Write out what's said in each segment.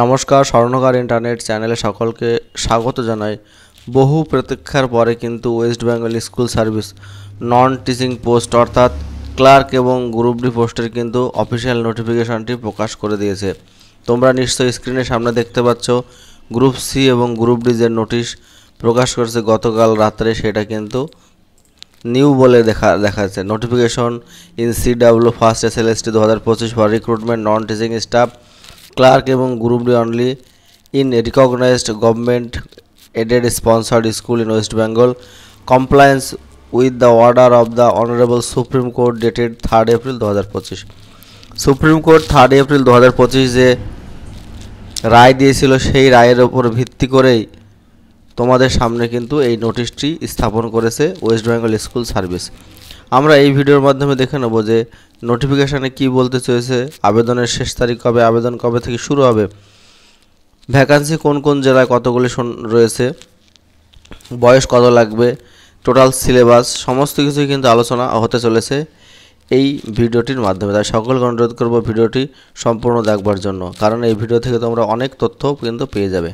নমস্কার, স্বর্ণকার ইন্টারনেট চ্যানেলে সকলকে স্বাগত জানাই। বহু প্রতীক্ষার পরে কিন্তু West Bengal school service non teaching post অর্থাৎ ক্লার্ক এবং গ্রুপ ডি পোস্টের কিন্তু অফিসিয়াল নোটিফিকেশনটি প্রকাশ করে দিয়েছে। তোমরা নিশ্চয়ই স্ক্রিনের সামনে দেখতে পাচ্ছ গ্রুপ সি এবং গ্রুপ ডি যে নোটিশ প্রকাশ করেছে গতকাল রাত্রে, সেটা কিন্তু নিউ বলে দেখাচ্ছে। Notification in CW first SLST 2025 for recruitment non teaching staff clerk এবং group D only in recognised government aided sponsored school in West Bengal compliance with the order of the honourable supreme Court dated 3 April 2025। Supreme Court 3 April 2025 যে রায় দিয়েছিল, সেই রায়ের ওপর ভিত্তি করেই তোমাদের সামনে কিন্তু এই নোটিশটি স্থাপন করেছে ওয়েস্ট বেঙ্গল স্কুল সার্ভিস। আমরা এই ভিডিওর মাধ্যমে দেখে নেব যে নোটিফিকেশানে কি বলতে চেয়েছে, আবেদনের শেষ তারিখ কবে, আবেদন কবে থেকে শুরু হবে, ভ্যাকান্সি কোন কোন জেলায় কতগুলি রয়েছে, বয়স কত লাগবে, টোটাল সিলেবাস সমস্ত কিছুই কিন্তু আলোচনা হতে চলেছে এই ভিডিওটির মাধ্যমে। তাই সকলকে অনুরোধ করব ভিডিওটি সম্পূর্ণ দেখবার জন্য, কারণ এই ভিডিও থেকে তোমরা অনেক তথ্য কিন্তু পেয়ে যাবে।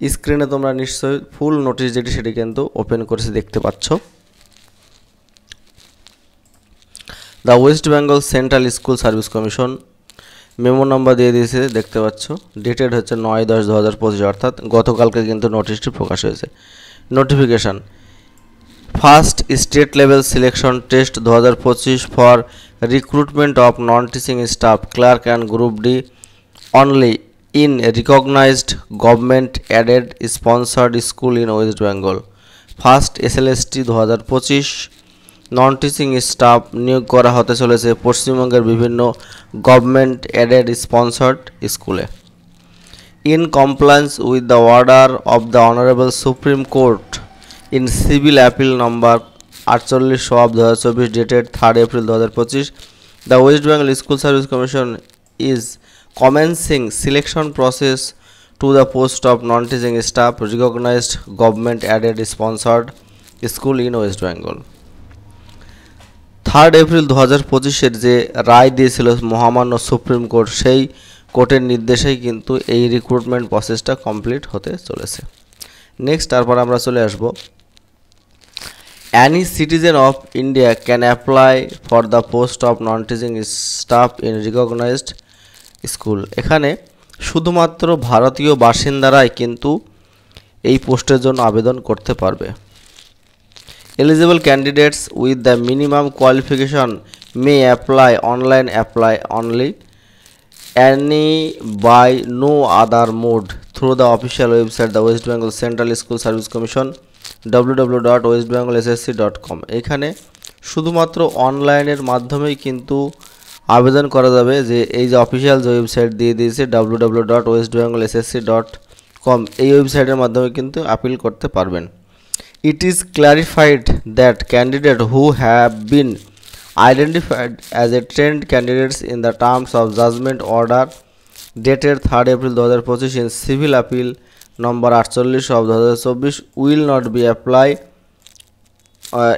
স্ক্রিনে তোমরা নিশ্চয়ই ফুল নোটিশ যেটি সেটি কিন্তু ওপেন করেছে দেখতে পাচ্ছ। The West Bengal central school service commission memo number দিয়ে দিয়েছে দেখতে পাচ্ছ, ডেটেড হচ্ছে 9/10/2025, অর্থাৎ গতকালকে কিন্তু নোটিশটি প্রকাশ হয়েছে। Notification first state level selection test 2025 for recruitment of non teaching staff clerk and group D only in recognized government aided sponsored school in West Bengal first SLST 2025 non teaching staff নিয়োগ করা হতে চলেছে পশ্চিমবঙ্গের বিভিন্ন government aided sponsored স্কুলে। In compliance with the order of the honourable supreme court in civil appeal number 48/2024 dated 3 April 2025, the West Bengal school service commission is commencing selection process to the post of non-teaching staff recognized government aided sponsored school in West Bengal। 3 April 2025 যে রায় দিয়েছিল মহামান্য supreme court, সেই কোর্টের নির্দেশেই কিন্তু এই recruitment প্রসেসটা complete হতে চলেছে। নেক্সট তারপর আমরা চলে আসব, any citizen of India can apply for the post of non-teaching staff in recognized school. এখানে শুধুমাত্র ভারতীয় বাসিন্দারাই কিন্তু এই পোস্টের জন্য আবেদন করতে পারবে। Eligible candidates with the minimum qualification may apply online apply only any by no other mode through the official website the West Bengal central school service commission www.westbengalssc.com। এখানে শুধুমাত্র অনলাইনের মাধ্যমেই কিন্তু আবেদন করা যাবে। যে এই যে অফিসিয়াল যে ওয়েবসাইট দিয়ে দিয়েছে www.westbengalssc.com, এই ওয়েবসাইটের মাধ্যমে কিন্তু আপিল করতে পারবেন। It is clarified that candidate who have been identified as a trend candidates in the terms of judgment order dated 3 April 2025 in civil appeal number 48/2024 will not be apply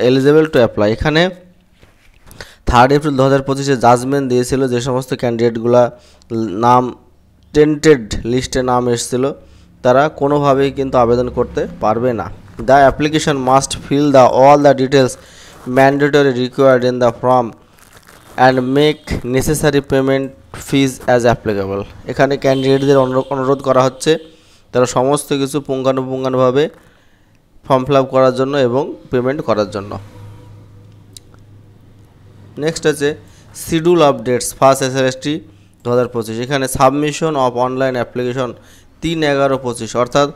eligible to apply. এখানে 3 April 2025 judgement দিয়েছিল, যে সমস্ত ক্যান্ডিডেটগুলা নাম tainted লিস্টে নাম এসেছিল তারা কোনোভাবেই কিন্তু আবেদন করতে পারবে না। The application must fill the all the details mandatory required in the form and make necessary payment fees as applicable. এখানে ক্যান্ডিডেটদের অনুরোধ করা হচ্ছে তারা সমস্ত কিছু পুঙ্খানুপুঙ্খানুভাবে ফর্ম ফিল আপ করার জন্য এবং পেমেন্ট করার জন্য। নেক্সট আছে schedule of dates first SLST 2025। এখানে সাবমিশন অফ অনলাইন অ্যাপ্লিকেশন 3/11/25, অর্থাৎ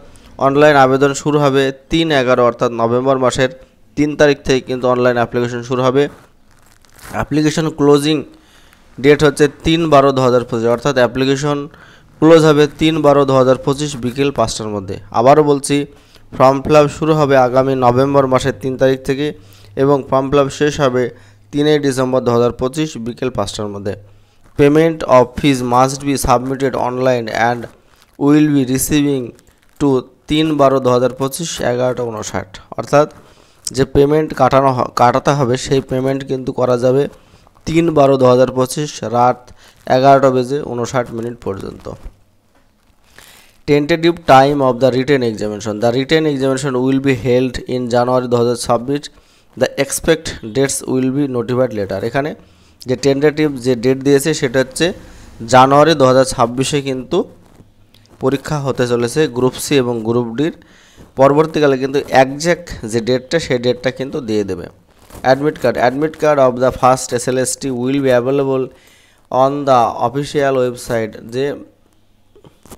অনলাইন আবেদন শুরু হবে 3/11 অর্থাৎ নভেম্বর মাসের 3 তারিখ থেকে কিন্তু অনলাইন অ্যাপ্লিকেশন শুরু হবে। অ্যাপ্লিকেশন ক্লোজিং ডেট হচ্ছে 3/12/2025, অর্থাৎ অ্যাপ্লিকেশন ক্লোজ হবে 3/12/2025 বিকেল 5টার মধ্যে। আবারও বলছি, ফর্ম ফিল আপ শুরু হবে আগামী নভেম্বর মাসের 3 তারিখ থেকে এবং ফর্ম ফিল আপ শেষ হবে 3 ডিসেম্বর 2025 বিকেল 5টার মধ্যে। Payment of fees must be submitted online and will be receiving to 3/12/2025 11:59, অর্থাৎ যে পেমেন্ট কাটাতে হবে সেই পেমেন্ট কিন্তু করা যাবে 3/12/2025 রাত 11:59 পর্যন্ত। Tentative time of the written examination. The written examination will be held in January 2026। The expect dates will be notified letter. এখানে যে টেন্টেটিভ যে ডেট দিয়েছে সেটা হচ্ছে জানুয়ারি 2026 কিন্তু পরীক্ষা হতে চলেছে গ্রুপ সি এবং গ্রুপ ডির। পরবর্তীকালে কিন্তু একজ্যাক্ট যে ডেটটা সেই ডেটটা কিন্তু দিয়ে দেবে। Admit card of the first SLST will be available on the official website. যে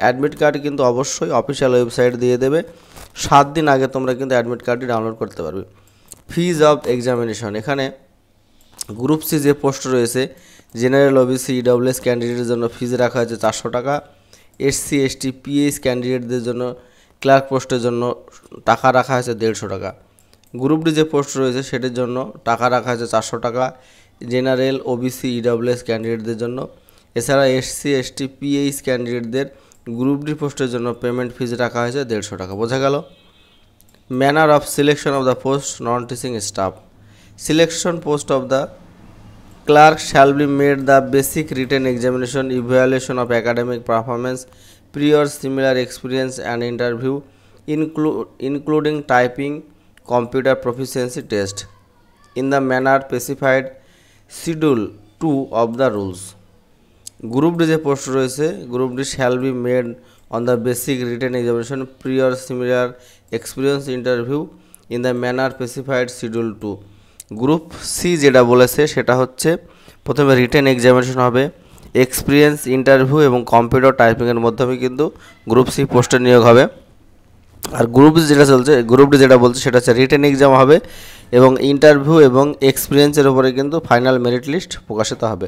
অ্যাডমিট কার্ড কিন্তু অবশ্যই অফিসিয়াল ওয়েবসাইট দিয়ে দেবে। 7 দিন আগে তোমরা কিন্তু অ্যাডমিট কার্ডটি ডাউনলোড করতে পারবে। ফিজ অফ এক্সামিনেশন। এখানে গ্রুপ সি যে পোস্ট রয়েছে জেনারেল OBC EWS ক্যান্ডিডেটের জন্য ফিজ রাখা হয়েছে 400 টাকা। SC ST PH ক্যান্ডিডেটদের জন্য ক্লার্ক পোস্টের জন্য টাকা রাখা হয়েছে 150 টাকা। গ্রুপ ডি যে পোস্ট রয়েছে সেটির জন্য টাকা রাখা হয়েছে 400 টাকা জেনারেল OBC EWS ক্যান্ডিডেটদের জন্য। এছাড়া SC ST PH ক্যান্ডিডেটদের গ্রুপ ডি পোস্টের জন্য পেমেন্ট ফিজ রাখা হয়েছে 150 টাকা। বোঝা গেল? Manner of selection of the post non teaching staff. Selection post of the clerk shall be made the basic written examination, evaluation of academic performance, prior similar experience and interview, including typing, computer proficiency test, in the manner specified schedule 2 of the rules. Group D যে post রয়েছে Group D shall be made on the basic written examination, prior similar experience, interview, in the manner specified schedule 2. Group C যেটা বলেছে সেটা হচ্ছে প্রথমে written examination হবে, experience, interview এবং computer টাইপিংয়ের মাধ্যমে কিন্তু গ্রুপ সি পোস্টে নিয়োগ হবে। আর গ্রুপ ডি যেটা বলছে সেটা হচ্ছে রিটেন এক্সাম হবে এবং ইন্টারভিউ এবং এক্সপিরিয়েন্সের উপরে কিন্তু ফাইনাল মেরিট লিস্ট প্রকাশিত হবে।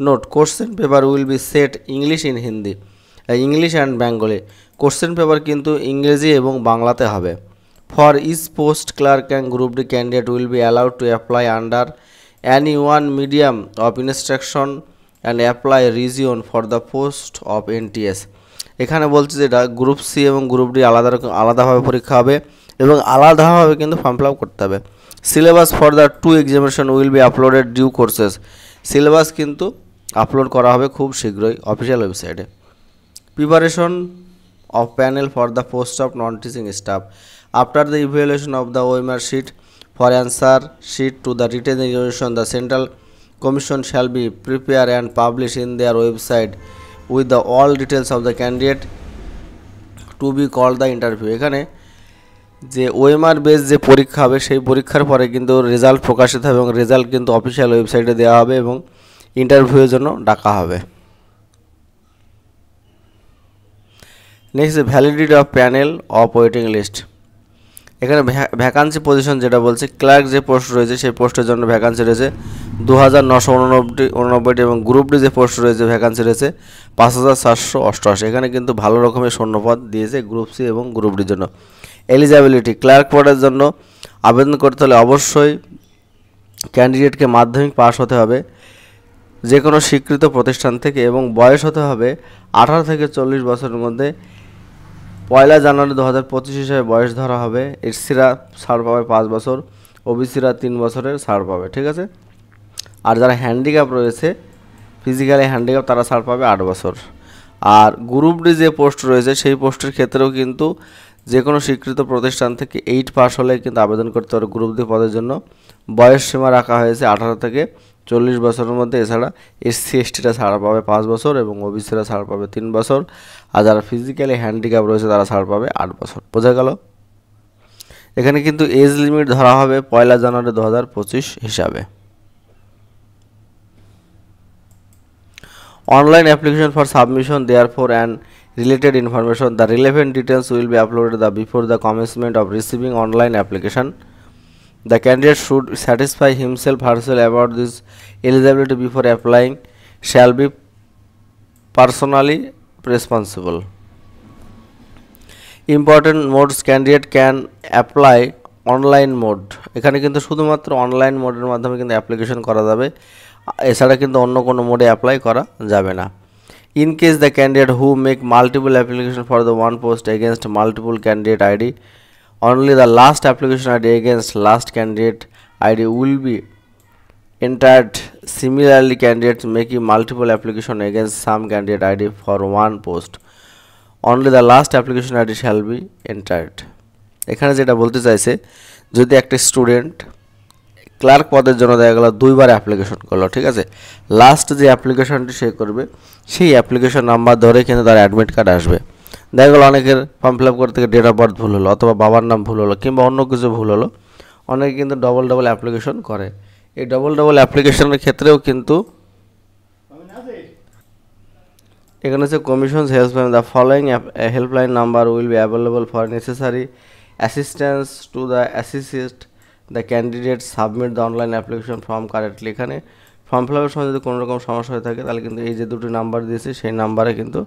Note: question paper will be set English in Hindi, English and Bengali. Question paper কিন্তু ইংরেজি এবং বাংলাতে হবে। For each post, clerk and group D candidate will be allowed to apply under any one medium of instruction and apply region for the post of NTS. এখানে বলছে যেটা group C এবং group D আলাদাভাবে পরীক্ষা হবে এবং আলাদাভাবে কিন্তু ফর্ম ফিল আপ করতে হবে। Syllabus for the 2 examination will be uploaded due courses. Syllabus কিন্তু আপলোড করা হবে খুব শীঘ্রই অফিসিয়াল ওয়েবসাইটে। Preparation of panel for the post of non-teaching staff. After the evaluation of the OMR sheet for answer sheet to the written examination, the Central Commission shall be prepare and publish in their website with the all details of the candidate to be called the interview. এখানে যে OMR base যে পরীক্ষা হবে সেই পরীক্ষার পরে কিন্তু result প্রকাশিত হবে এবং রেজাল্ট কিন্তু অফিসিয়াল ওয়েবসাইটে দেওয়া হবে এবং ইন্টারভিউয়ের জন্য ডাকা হবে। Next, validity of panel of waiting list. এখানে ভ্যাকান্সি পজিশন যেটা বলছে ক্লার্ক যে পোস্ট রয়েছে সেই পোস্টের জন্য ভ্যাকান্সি রয়েছে 2989টি এবং গ্রুপ ডি যে পোস্ট রয়েছে ভ্যাকান্সি রয়েছে 5488। এখানে কিন্তু ভালো রকমের শূন্যপদ দিয়েছে গ্রুপ সি এবং গ্রুপ ডির জন্য। এলিজিবিলিটি: ক্লার্ক পদের জন্য আবেদন করতে হলে অবশ্যই ক্যান্ডিডেটকে মাধ্যমিক পাস হতে হবে যে কোনো স্বীকৃত প্রতিষ্ঠান থেকে এবং বয়স হতে হবে 18 থেকে 40 বছরের মধ্যে। 1 জানুয়ারি 2025 হিসাবে বয়স ধরা হবে। এসসিরা ছাড় পাবে 5 বছর, ওবিসিরা 3 বছরের ছাড় পাবে। ঠিক আছে? আর যারা হ্যান্ডিক্যাপ রয়েছে, ফিজিক্যালি হ্যান্ডিক্যাপ, তারা ছাড় পাবে 8 বছর। আর গ্রুপ ডি যে পোস্ট রয়েছে সেই পোস্টের ক্ষেত্রেও কিন্তু যে কোনো স্বীকৃত প্রতিষ্ঠান থেকে 8 পাস হলে কিন্তু আবেদন করতে পারে গ্রুপ ডি পদের জন্য। বয়স সীমা রাখা হয়েছে 18 থেকে 40 বছরের মধ্যে। এছাড়া এসসি এসটিরা ছাড় পাবে 5 বছর এবং ওবিসিরা ছাড় পাবে 3 বছর। আর যারা ফিজিক্যালি হ্যান্ডিক্যাপ রয়েছে তারা ছাড় পাবে 8 বছর। বোঝা গেল? এখানে কিন্তু এজ লিমিট ধরা হবে 1 জানুয়ারি 2025 হিসাবে। Online application for submission therefore and related information, the relevant details will be uploaded before the commencement of receiving online application. The candidate should satisfy himself herself about this eligibility before applying, shall be personally responsible. Important modes: candidate can apply online mode. এখানে কিন্তু শুধুমাত্র online মোডের মাধ্যমে কিন্তু application করা যাবে, এছাড়া কিন্তু অন্য কোনো মোডে অ্যাপ্লাই করা যাবে না। In case the candidate who make multiple application for the one post against multiple candidate ID, only the last application ID against last candidate ID will be entered Similarly, candidates making multiple application against some candidate ID for one post, only the last application ID shall be entered. এখানে যেটা বলতে চাইছে, যদি একটা student clerk পদের জন্য দেখা গেল দুইবার অ্যাপ্লিকেশন করলো, ঠিক আছে, লাস্ট যে অ্যাপ্লিকেশনটি সে করবে সেই অ্যাপ্লিকেশন নাম্বার ধরে কিন্তু তার অ্যাডমিট কার্ড আসবে। দেখা গেলো অনেকের ফর্ম ফিল আপ করতে গিয়ে ডেট অফ বার্থ ভুল হলো অথবা বাবার নাম ভুল হলো কিংবা অন্য কিছু ভুল হলো, অনেকে কিন্তু ডবল অ্যাপ্লিকেশন করে। এই ডবল অ্যাপ্লিকেশনের ক্ষেত্রেও কিন্তু এখানে হচ্ছে commissions helpline, the following helpline number will be available for necessary assistance to the assist the candidate submit the online application form correctly. এখানে ফর্ম ফিল আপের সময় যদি কোনো রকম সমস্যা হয়ে থাকে তাহলে কিন্তু এই যে দুটি নাম্বার দিয়েছে সেই নাম্বারে কিন্তু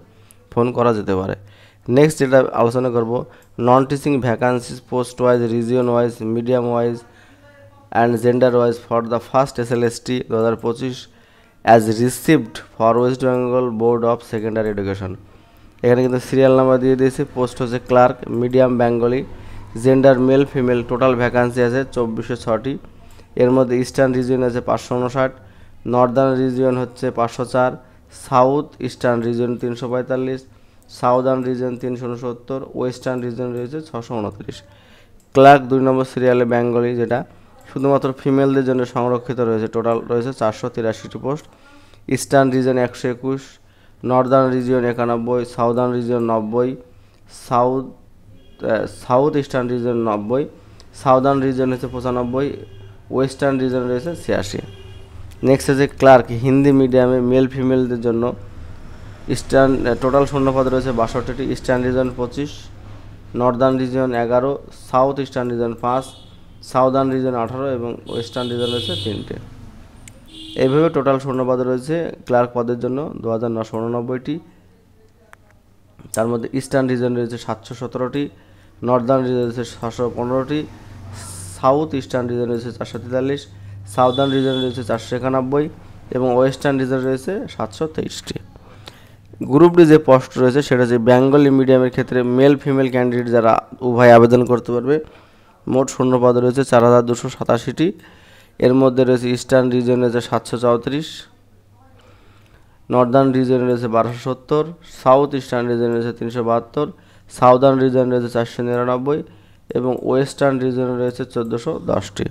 ফোন করা যেতে পারে। নেক্সট যেটা আলোচনা করব, non teaching vacancies post wise, region wise, medium wise and gender wise for the first SLST 2025 as received for West Bengal board of secondary education. এখানে কিন্তু সিরিয়াল নাম্বার দিয়ে দিয়েছে। পোস্ট হচ্ছে clerk, medium Bengali, gender male female, total vacancy আছে 2406টি। এর মধ্যে eastern region আছে 559, নর্দার্ন রিজিয়ন হচ্ছে 504, south eastern region 345, southern region 369, western region রয়েছে 629। ক্লার্ক 2 নম্বর সিরিয়ালে বেঙ্গলি, যেটা শুধুমাত্র ফিমেলদের জন্য সংরক্ষিত রয়েছে, টোটাল রয়েছে 483টি post. Eastern region 121, northern region 91, southern region 90, south eastern region 90, southern region হচ্ছে 95, ওয়েস্টার্ন রিজিয়ন রয়েছে 86। নেক্সট হচ্ছে ক্লার্ক হিন্দি মিডিয়ামে মেল ফিমেলদের জন্য ইস্টার্ন টোটাল শূন্যপদ রয়েছে 62টি। Eastern region 25, northern region 11, south eastern region 5, southern region 18 এবং ওয়েস্টার্ন রিজিয়ন রয়েছে 3টে। এইভাবে টোটাল শূন্যপদ রয়েছে ক্লার্ক পদের জন্য 2989টি। তার মধ্যে ইস্টার্ন রিজিয়ন রয়েছে 717টি, নর্দার্ন রিজিয়ন রয়েছে 615টি, সাউথ ইস্টার্ন রিজিয়ন রয়েছে 443, সাউদার্ন রিজিয়ন রয়েছে 491 এবং ওয়েস্টার্ন রিজিয়ন রয়েছে 723টি। গ্রুপ ডি যে পোস্ট রয়েছে সেটা হচ্ছে বেঙ্গলি মিডিয়ামের ক্ষেত্রে মেল ফিমেল ক্যান্ডিডেট যারা উভয় আবেদন করতে পারবে। মোট শূন্যপদ রয়েছে 4287টি। এর মধ্যে রয়েছে ইস্টার্ন রিজিয়ন রয়েছে 734, নর্দার্ন রিজিয়ন রয়েছে 1270, সাউথ ইস্টার্ন রিজিয়ন রয়েছে 372, সাউদার্ন রিজিয়ন রয়েছে 499 এবং ওয়েস্টার্ন রিজিয়ন রয়েছে 1410টি।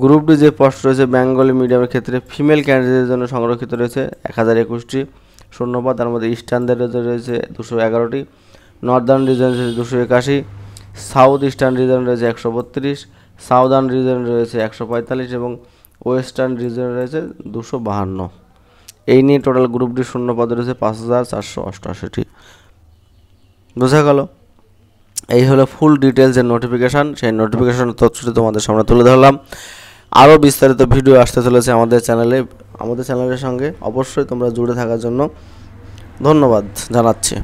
গ্রুপ ডি যে পোস্ট রয়েছে বেঙ্গলি মিডিয়ামের ক্ষেত্রে ফিমেল ক্যান্ডিডেটের জন্য সংরক্ষিত রয়েছে 1021টি শূন্যপদ। তার মধ্যে ইস্টার্নদের রয়েছে 211টি, নর্দার্ন রিজিয়ন রয়েছে 281, সাউথ ইস্টার্ন রিজিয়ন রয়েছে 132, সাউদার্ন রিজিয়ন রয়েছে 145 এবং ওয়েস্টার্ন রিজিয়ন রয়েছে 252। এই নিয়ে টোটাল গ্রুপ ডি শূন্যপদ রয়েছে 5488টি। বোঝা গেল? এই হলো ফুল ডিটেলসের নোটিফিকেশান। সেই নোটিফিকেশান তথ্যটি তোমাদের সামনে তুলে ধরলাম। আরও বিস্তারিত ভিডিও আসতে চলেছে আমাদের চ্যানেলের সঙ্গে অবশ্যই তোমরা জুড়ে থাকার জন্য ধন্যবাদ জানাচ্ছি।